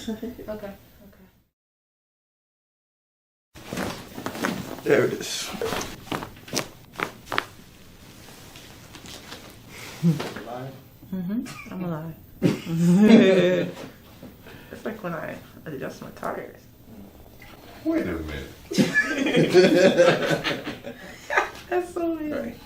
Okay. There it is. Alive? I'm alive. It's like when I adjust my tires. Wait a minute. That's so weird. Right.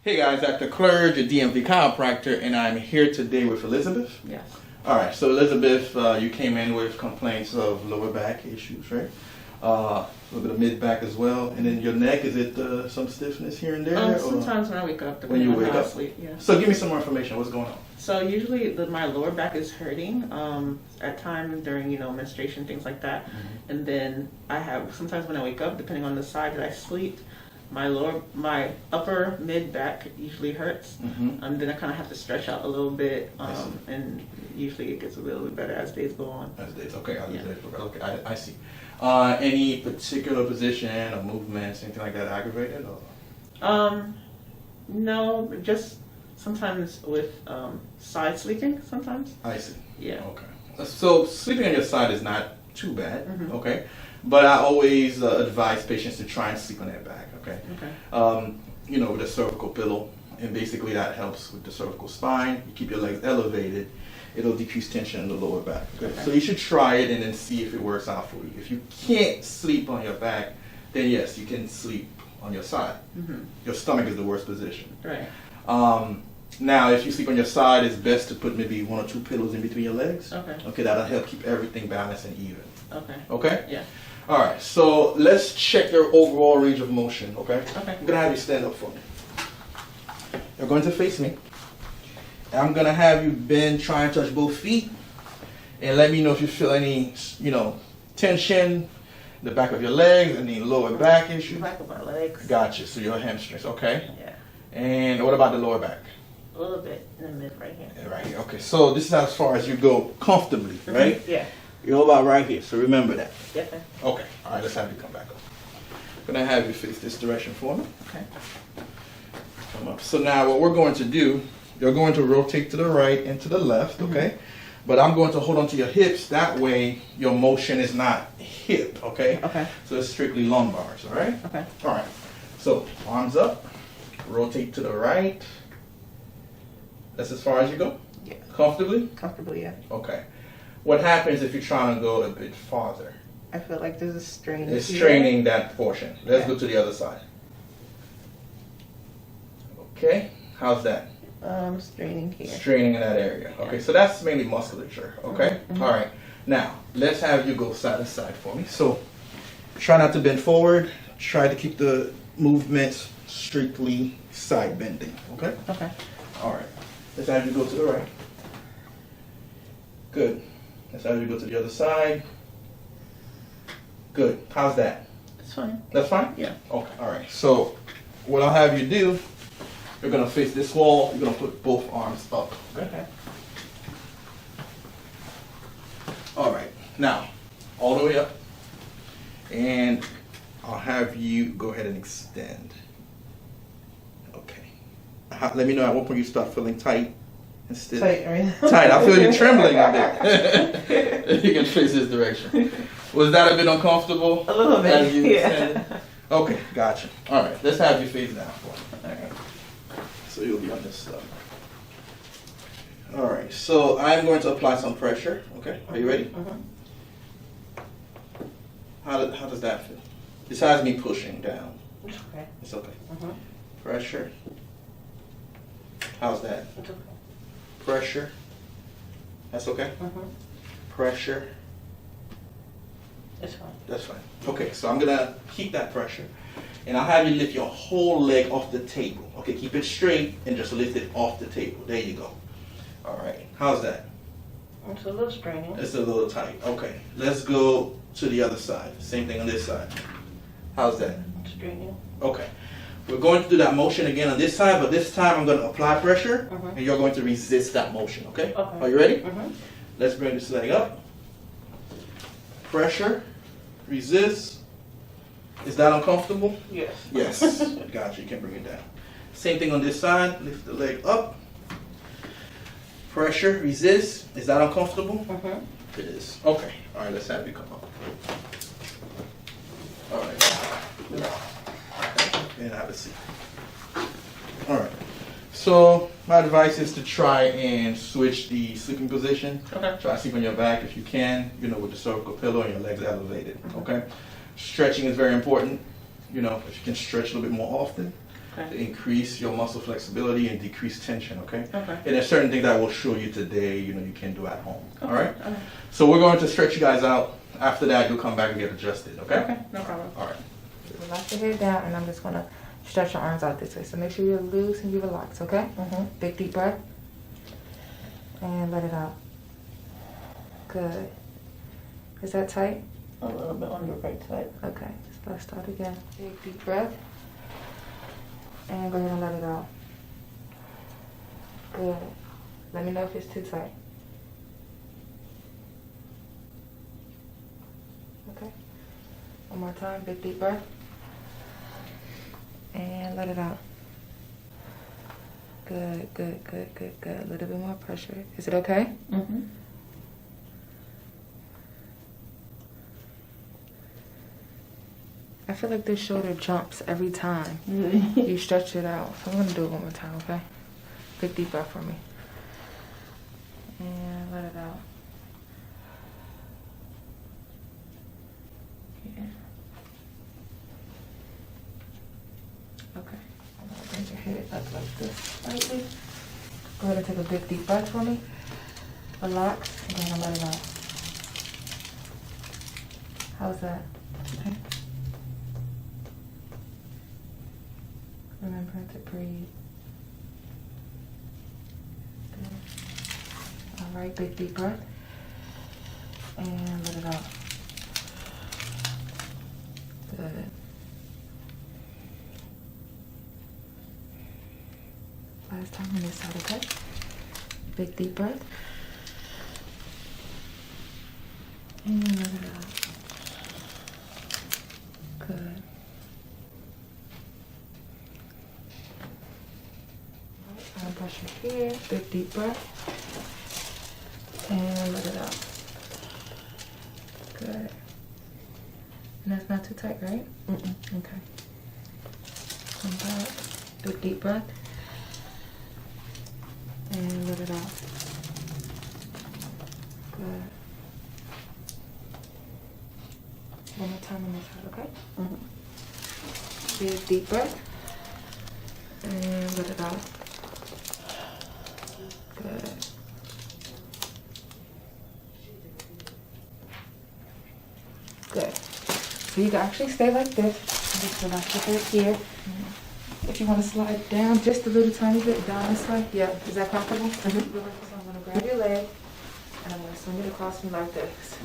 Hey guys, Dr. Clerge, a DMV chiropractor, and I'm here today with Elizabeth. Yes. All right, so Elizabeth, you came in with complaints of lower back issues, right? A little bit of mid back as well, and then your neck, is it some stiffness here and there? Sometimes when I wake up, when you wake up, sleep, yeah. So give me some more information. What's going on? So usually my lower back is hurting at times during menstruation, things like that, and then I have sometimes when I wake up, depending on the side that I sleep, my upper mid back usually hurts, and then I kind of have to stretch out a little bit, and usually it gets a little bit better as days go on. As days, okay, okay, I see. Any particular position or movements, anything like that aggravated? Or? No, just sometimes with side sleeping. Sometimes. I see. Yeah. Okay. So sleeping on your side is not too bad. Okay. But I always advise patients to try and sleep on their back. Okay. Okay. With a cervical pillow, and basically that helps with the cervical spine. You keep your legs elevated. It'll decrease tension in the lower back. Okay. So you should try it and then see if it works out for you. If you can't sleep on your back, then yes, you can sleep on your side. Your stomach is the worst position. Right. Now, if you sleep on your side, it's best to put maybe 1 or 2 pillows in between your legs. Okay. Okay, that'll help keep everything balanced and even. Okay. Okay? Yeah. All right, so let's check your overall range of motion, okay? Okay. I'm going to have you stand up for me. You're going to face me. I'm going to have you bend, try and touch both feet. And let me know if you feel any, tension in the back of your legs, any lower back issue. Back of my legs. Gotcha, so your hamstrings, okay? Yeah. And what about the lower back? A little bit in the mid right here. Yeah, right here, okay. So this is as far as you go comfortably, right? Yeah. You're about right here, so remember that. Yeah. Okay, all right, let's have you come back up. I'm going to have you face this direction for me. Okay. Come up. So now what we're going to do, you're going to rotate to the right and to the left, okay? But I'm going to hold on to your hips. That way your motion is not hip, okay? Okay. So it's strictly lumbars, all right? Okay. All right. So arms up, rotate to the right. That's as far as you go? Yeah. Comfortably? Comfortably, yeah. Okay. What happens if you're trying to go a bit farther? I feel like there's a strain. It's straining that portion. Let's go to the other side. Okay. How's that? Straining here. Straining in that area. Okay, so that's mainly musculature. Okay? All right. Now, let's have you go side to side for me. So, try not to bend forward. Try to keep the movements strictly side bending. Okay? Okay. All right. Let's have you go to the right. Good. Let's have you go to the other side. Good. How's that? That's fine. That's fine? Yeah. Okay. All right. So, what I'll have you do, you're going to face this wall. You're going to put both arms up. Okay. All right. Now, all the way up. And I'll have you go ahead and extend. Okay. Let me know at what point you start feeling tight and stiff. Tight, right? Tight. I feel you trembling a bit. You can face this direction. Was that a bit uncomfortable? A little bit, yeah. Okay, gotcha. All right, let's have you face down for me. All right. So you'll be on this side. All right, so I'm going to apply some pressure. Okay, are you ready? How does that feel? Besides me pushing down. It's okay. It's okay. Pressure. How's that? It's okay. Pressure. That's okay? Pressure. It's fine. That's fine. Okay, so I'm going to keep that pressure. And I'll have you lift your whole leg off the table. Okay, keep it straight and just lift it off the table. There you go. All right. How's that? It's a little straining. It's a little tight. Okay. Let's go to the other side. Same thing on this side. How's that? It's straining. Okay. We're going to do that motion again on this side, but this time I'm going to apply pressure, and you're going to resist that motion, okay? Okay. Are you ready? Let's bring this leg up. Pressure. Resist. Is that uncomfortable? Yes. Yes. Gotcha. You can bring it down. Same thing on this side. Lift the leg up. Pressure, resist. Is that uncomfortable? Mm-hmm. It is. Okay. All right, let's have you come up. All right. And have a seat. All right. So my advice is to try and switch the sleeping position. Okay. Try to sleep on your back if you can, with the cervical pillow and your legs elevated. Okay. Stretching is very important. If you can stretch a little bit more often, to increase your muscle flexibility and decrease tension. Okay. And there's certain things I will show you today. You can do at home. All right. So we're going to stretch you guys out. After that, you'll come back and get adjusted. Okay. Okay. No problem. All right. Relax your head down, and I'm just gonna stretch your arms out this way. So make sure you're loose and you relax, okay? Big deep breath. And let it out. Good. Is that tight? A little bit on your right side. Okay. So let's start again. Big deep breath. And go ahead and let it out. Good. Let me know if it's too tight. Okay. One more time. Big deep breath. And let it out. Good, good, good, good, good. A little bit more pressure. Is it okay? Mm-hmm. I feel like this shoulder jumps every time Really? you stretch it out. So I'm going to do it one more time, okay? Big deep breath for me. And let it out. Yeah. Okay. I'm going to bring your head up like this slightly. Go ahead and take a big deep breath for me. Relax, and then let it out. How's that? Okay. Remember to breathe. Good. All right, big deep breath. And let it out. Good. Last time on this side, okay? Big deep breath. And let it out. Good. Arm pressure here. Big deep breath. And let it out. Good. And that's not too tight, right? Okay. Come back. Big deep breath. And let it out. Good. One more time on this side, okay? Big deep breath. And let it out. Good. Good. So you can actually stay like this. Just relax your head here. If you want to slide down just a little tiny bit down this way. Yeah. Is that comfortable? So I'm going to grab your leg and I'm going to swing it across from like this.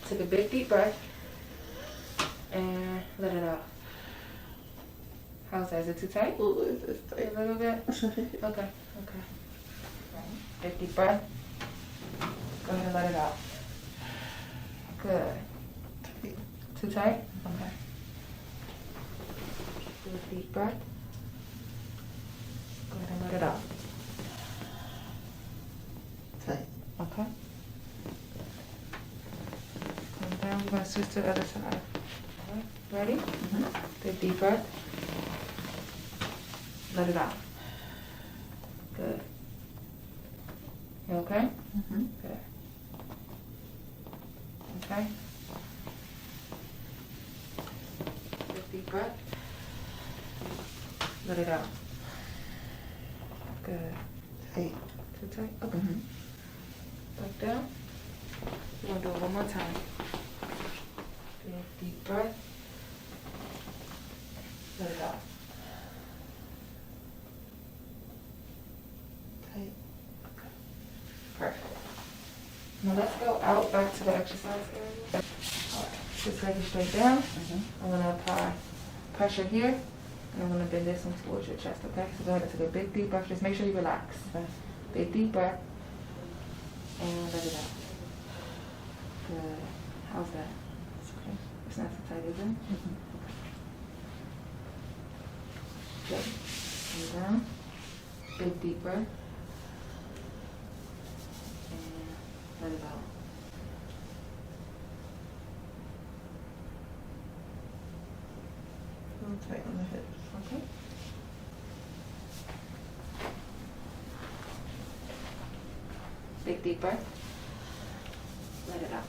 Take a big deep breath and let it out. How's that? Is it too tight? A little bit. A little bit? Okay. Okay. Big deep breath. Go ahead and let it out. Good. Too tight? Okay. Big deep breath. Go ahead and let it out. Tight. Okay. Come down. We're going to switch to the other side. All right. Ready? Big deep breath. Let it out. Good. You okay? Good. Okay. Big deep breath. Let it out. Good. Tight. Too tight? Okay. Back down. We're going to do it one more time. Big deep breath. Let it out. Tight. Okay. Perfect. Now let's go out back to the exercise area. All right. Just lay it straight down. I'm going to apply pressure here. And I'm going to bend this one towards your chest, okay? So go ahead and take a big deep breath. Just make sure you relax. Big deep breath. And let it out. Good. How's that? It's okay. It's not so tight, is it? Okay. Good. Lay down. Big deep breath. Let it out. A little tight on the hips. Okay. Big deep breath. Let it out.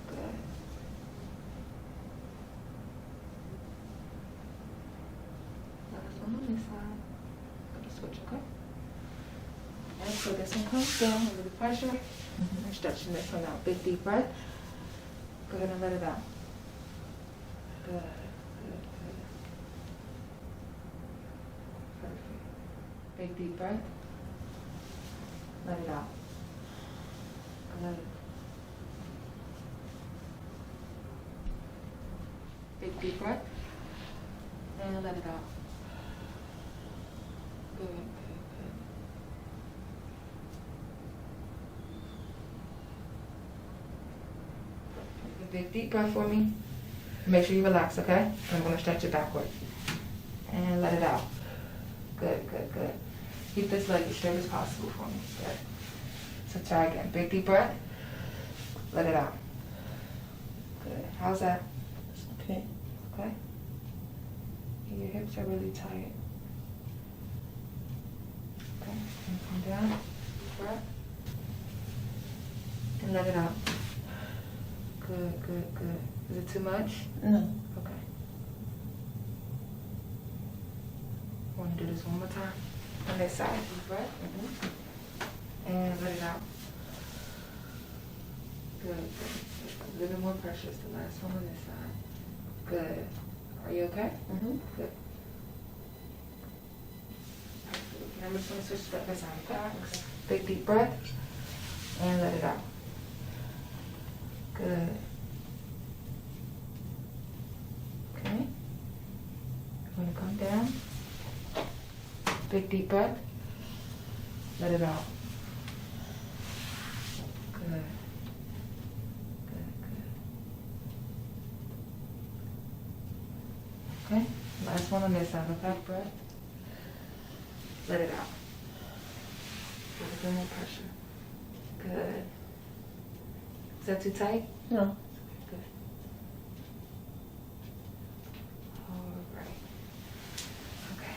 Good. Last one on this side. Gonna switch, okay? And so this one comes down under the pressure. I'm stretching this one out. Big deep breath. Go ahead and let it out. Good, good, good. Perfect. Big deep breath. Let it out. Good. Big deep breath. And let it out. Good, good, good. Take a big deep breath for me. Make sure you relax, okay? I'm going to stretch it backward. And let it out. Good, good, good. Keep this leg as straight as possible for me. Good. So try again. Big deep breath. Let it out. Good. How's that? Okay. Okay? Your hips are really tight. Okay. And come down. Deep breath. And let it out. Good, good, good. Is it too much? No. Okay. I want to do this one more time. On this side, deep breath. And let it out. Good, good, good. A little bit more pressure. It's the last one on this side. Good. Are you okay? Good. Perfect. I'm just going to switch to the side. Okay? Big deep breath. And let it out. Good. Okay. I'm going to come down. Big deep breath. Let it out. Good. Good, good. Okay. Last one on this side. Okay. Breath. Let it out. A little more pressure. Good. Is that too tight? No. Good. All right. Okay.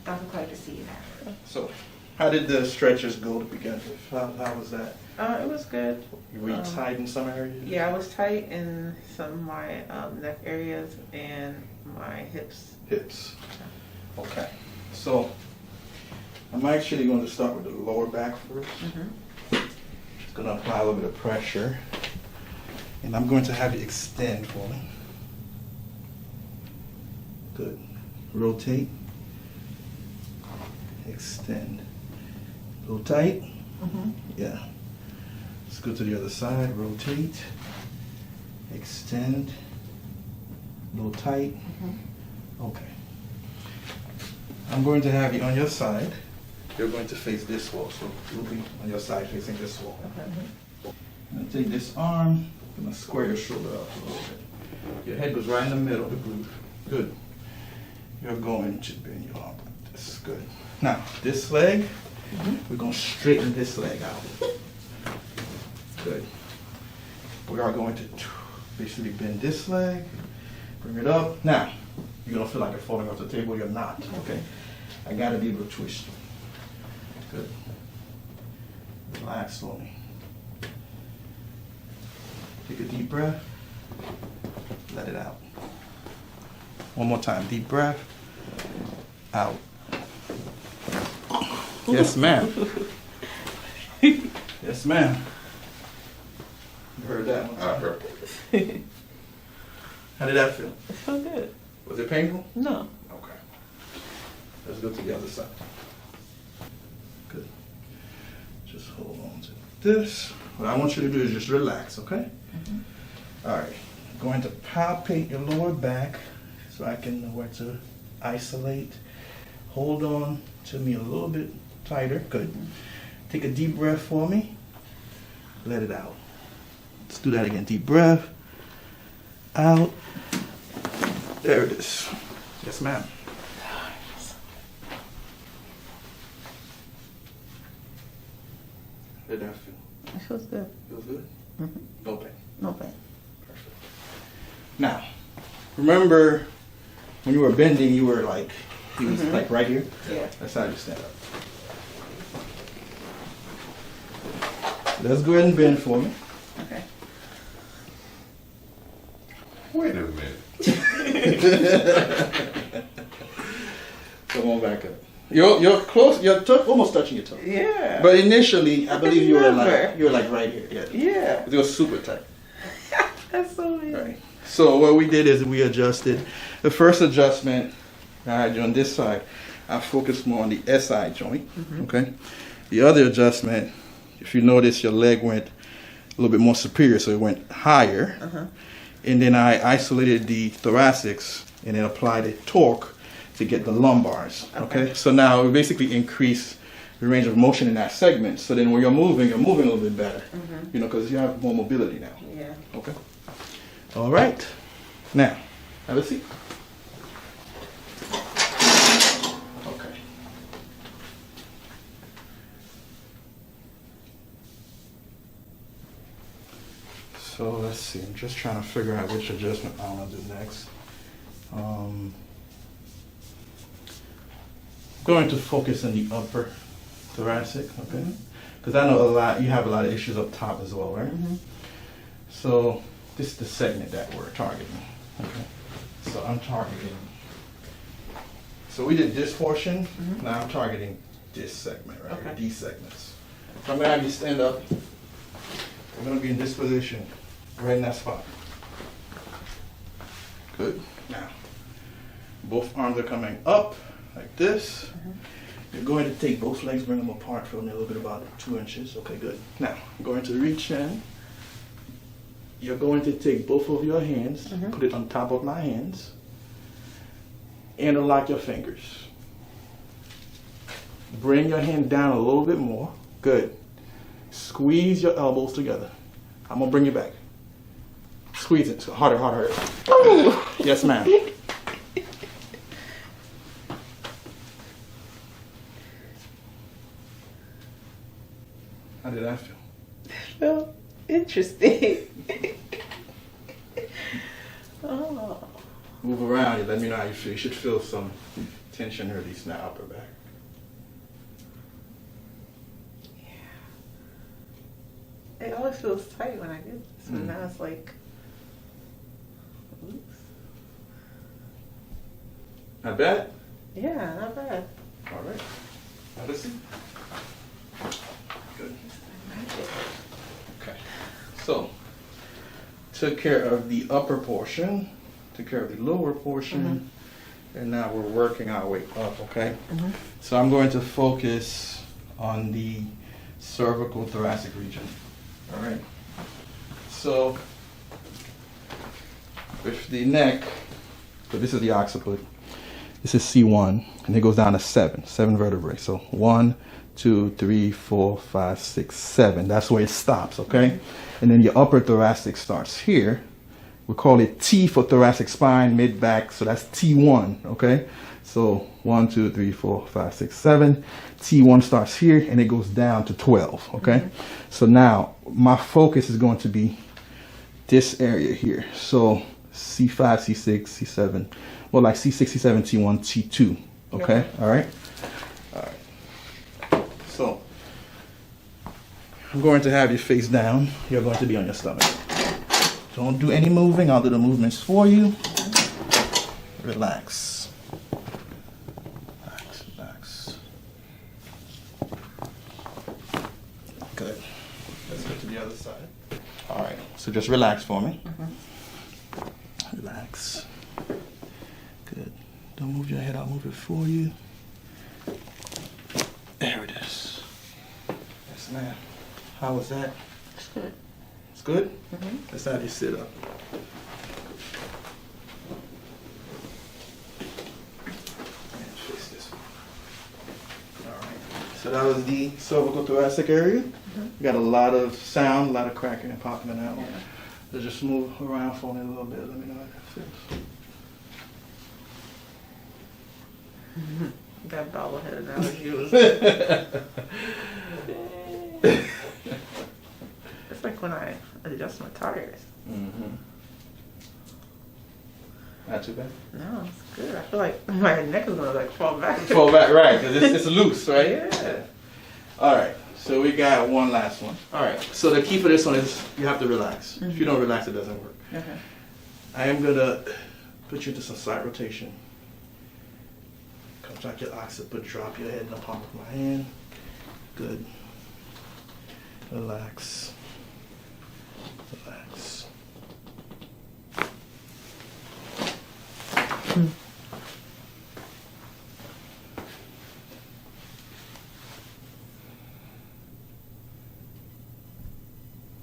Dr. Clerge, to see you now. So, how did the stretches go to begin with? How was that? It was good. Were you tight in some areas? Yeah, I was tight in some of my neck areas and my hips. Hips. Okay. So, I'm actually going to start with the lower back first. Just going to apply a little bit of pressure. And I'm going to have you extend for me. Good. Rotate. Extend. A little tight? Yeah. Let's go to the other side. Rotate. Extend. A little tight. Okay. I'm going to have you on your side. You're going to face this wall, so you'll be on your side facing this wall. Okay. I'm going to take this arm. I'm going to square your shoulder up a little bit. Your head goes right in the middle of the glute. Good. You're going to bend your arm like this. Good. Now, this leg, we're going to straighten this leg out. Good. We are going to basically bend this leg, bring it up. Now, you're going to feel like you're falling off the table. You're not, okay? I got to be able to twist you. Good. Relax for me. Take a deep breath. Let it out. One more time. Deep breath. Out. Yes, ma'am. Yes, ma'am. You heard that one? I heard. How did that feel? It felt good. Was it painful? No. Okay. Let's go to the other side. Good. Just hold on to this. What I want you to do is just relax, okay? All right. I'm going to palpate your lower back so I can know where to isolate. Hold on to me a little bit tighter. Good. Take a deep breath for me. Let it out. Let's do that again. Deep breath. Out. There it is. Yes, ma'am. How did that feel? It feels good. Feels good? Mm-hmm. No pain? No pain. Perfect. Now, remember when you were bending, you were like, he was like right here? Yeah. That's how you stand up. Let's go ahead and bend for me. Okay. Wait a minute. Come on back up. You're close. You're almost touching your toe. Yeah. But initially, I believe you were remember. like right here. Yeah. Yeah. It was super tight. That's so weird. Right. So what we did is we adjusted. The first adjustment I had on this side, I focused more on the SI joint. Okay. The other adjustment, if you notice, your leg went a little bit more superior, so it went higher. And then I isolated the thoracics and then applied a torque to get the lumbars. Okay. So now we basically increase the range of motion in that segment. So then when you're moving a little bit better. You know, because you have more mobility now. Yeah. Okay. All right. Now, have a seat. Okay. So let's see. I'm just trying to figure out which adjustment I want to do next. Going to focus on the upper thoracic, okay? Because I know you have a lot of issues up top as well, right? So this is the segment that we're targeting. Okay. So I'm targeting. So we did this portion. Now I'm targeting this segment, right? Okay. These segments. So I'm gonna have you stand up. We're gonna be in this position, right in that spot. Good. Now, both arms are coming up like this. You're going to take both legs, bring them apart for a little bit, about 2 inches. Okay, good. Now, I'm going to reach in. You're going to take both of your hands, put it on top of my hands, interlock your fingers. Bring your hand down a little bit more. Good. Squeeze your elbows together. I'm going to bring you back. Squeeze it. Harder, harder, harder. Oh. Yes, ma'am. How did that feel? Felt interesting. Oh. Move around and let me know how you feel. You should feel some tension release in the upper back. It always feels tight when I do this, but now it's like loose. Not bad? Yeah, not bad. All right. Now let's see. Good. Okay. So, took care of the upper portion, took care of the lower portion, and now we're working our way up, okay? So I'm going to focus on the cervical thoracic region. All right. So, with the neck, so this is the occiput. This is C1, and it goes down to 7 vertebrae. So 1, 2, 3, 4, 5, 6, 7. That's where it stops, okay? And then your upper thoracic starts here. We call it T for thoracic spine, mid back. So that's T1, okay? So 1, 2, 3, 4, 5, 6, 7. T1 starts here and it goes down to 12, okay? So now my focus is going to be this area here. So C5, C6, C7. Well, like C6, C7, T1, T2, okay? All right? All right. So I'm going to have you face down. You're going to be on your stomach. Don't do any moving. I'll do the movements for you. Relax. Relax, relax. Good. Let's go to the other side. All right. So just relax for me. Relax. Good. Don't move your head. I'll move it for you. There it is. Yes, ma'am. How was that? It's good. It's good? Let's have you sit up. And face this way. All right. So that was the cervical thoracic area. We got a lot of sound, a lot of cracking and popping in that one. So just move around for me a little bit. Let me know how that feels. That bobblehead analogy was. when I adjust my tires. Mm-hmm. Not too bad. No, it's good. I feel like my neck is gonna like fall back. Fall back, right? Because it's loose, right? Yeah. All right. So we got one last one. All right. So the key for this one is you have to relax. Mm-hmm. If you don't relax, it doesn't work. Okay. I am gonna put you into some side rotation. Contract your occiput. Drop your head in the palm of my hand. Good. Relax. Relax.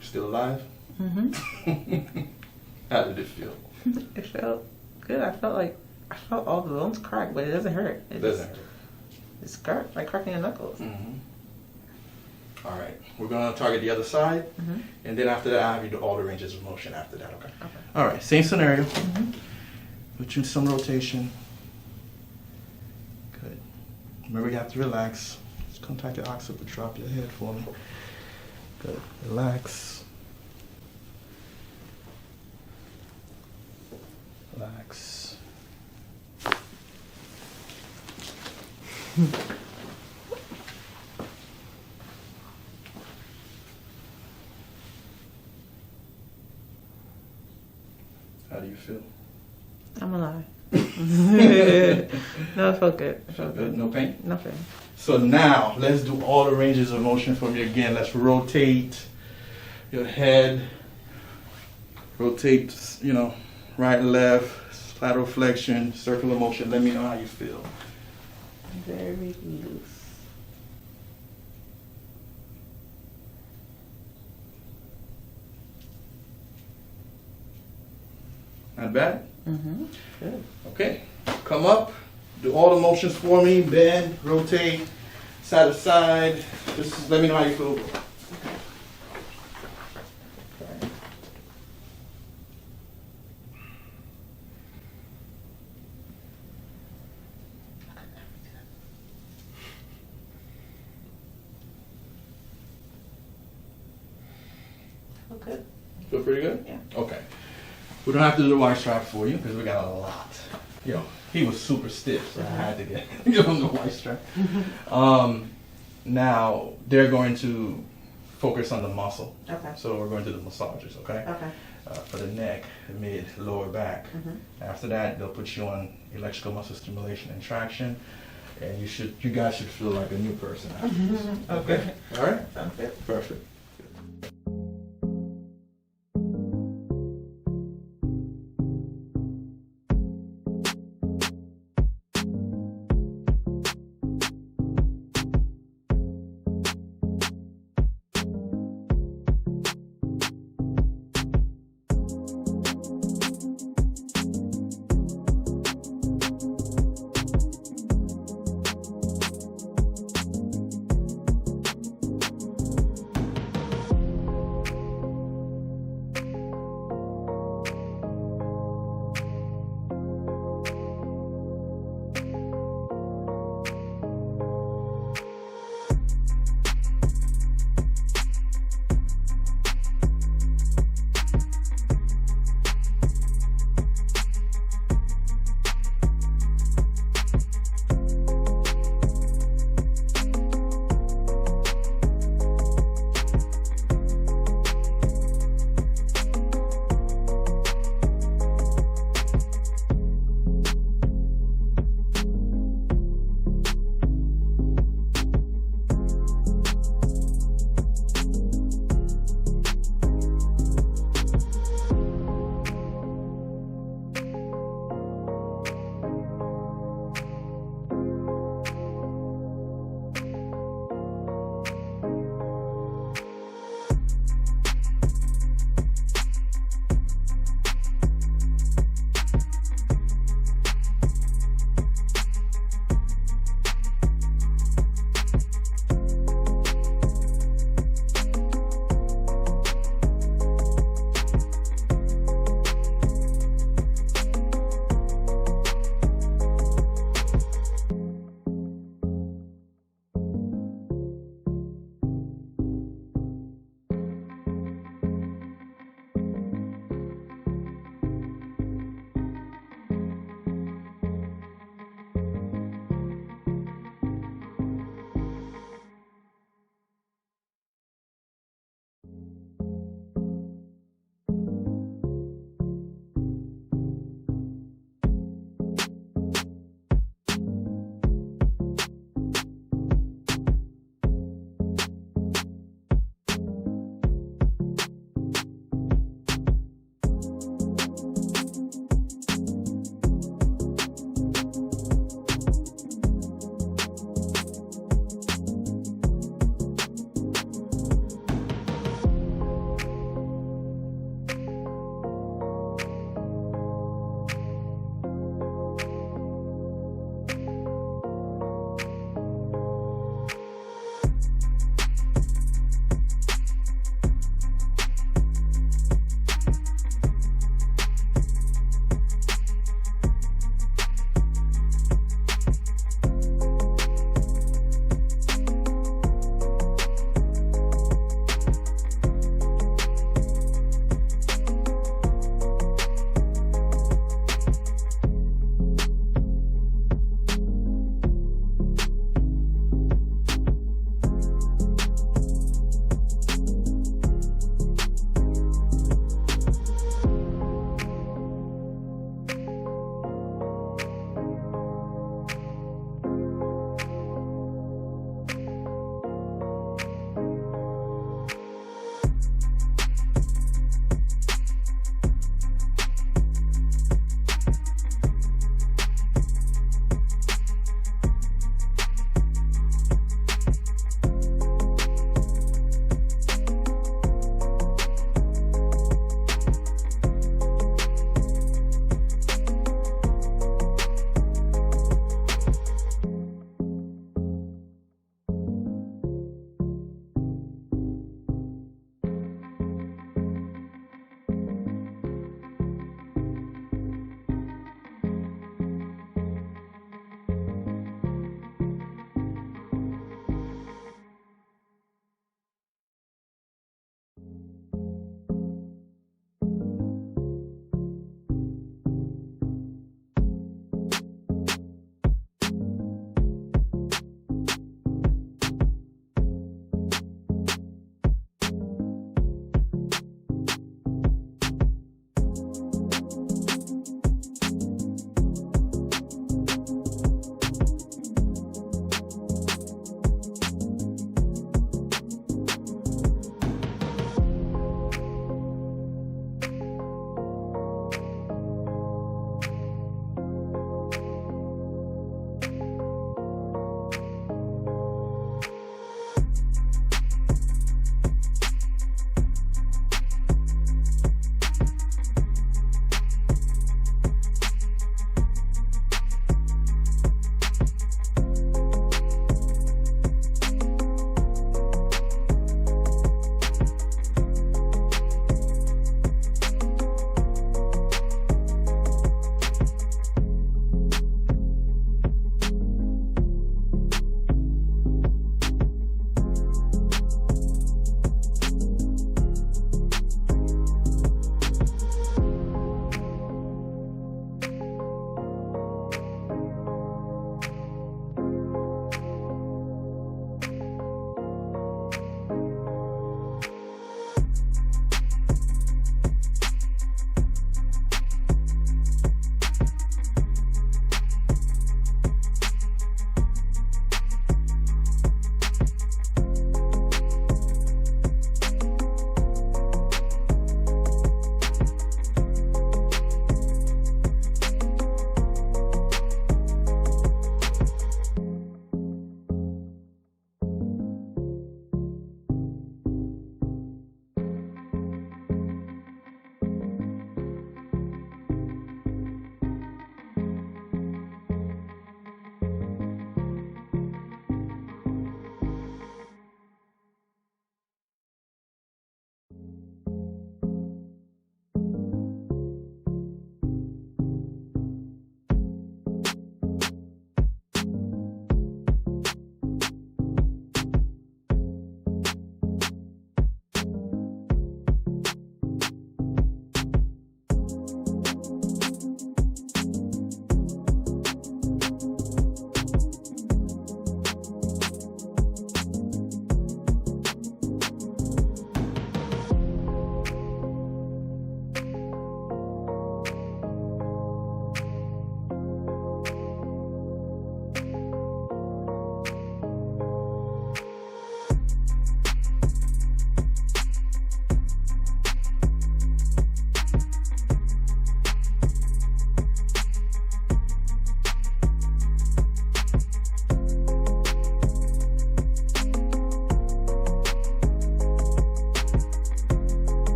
Still alive? Mm-hmm. How did it feel? It felt good. I felt all the bones crack, but it doesn't hurt. It doesn't hurt. It's like cracking your knuckles. Mm-hmm. All right. We're going to target the other side, and then after that, I'll have you do all the ranges of motion after that, okay? Okay. All right. Same scenario. Put you in some rotation. Good. Remember, you have to relax. Just contact your occiput. Drop your head for me. Good. Relax. Relax. How do you feel? I'm alive. No, it felt good. It felt good. No pain? No pain. So now, let's do all the ranges of motion for me again. Let's rotate your head. Rotate, right and left, lateral flexion, circular motion. Let me know how you feel. Very loose. Not bad? Mm-hmm. Good. Okay. Come up. Do all the motions for me. Bend, rotate, side to side. Just let me know how you feel. Feel good? Feel pretty good? Yeah. Okay. We don't have to do the Ystrap for you because we got a lot. He was super stiff, so I had to give him the Ystrap. Now they're going to focus on the muscle. Okay. So we're going to do the massages, okay? Okay. For the neck, the mid, lower back. After that, they'll put you on electrical muscle stimulation and traction, and you guys should feel like a new person after this. Okay. All right? Sounds good. Perfect.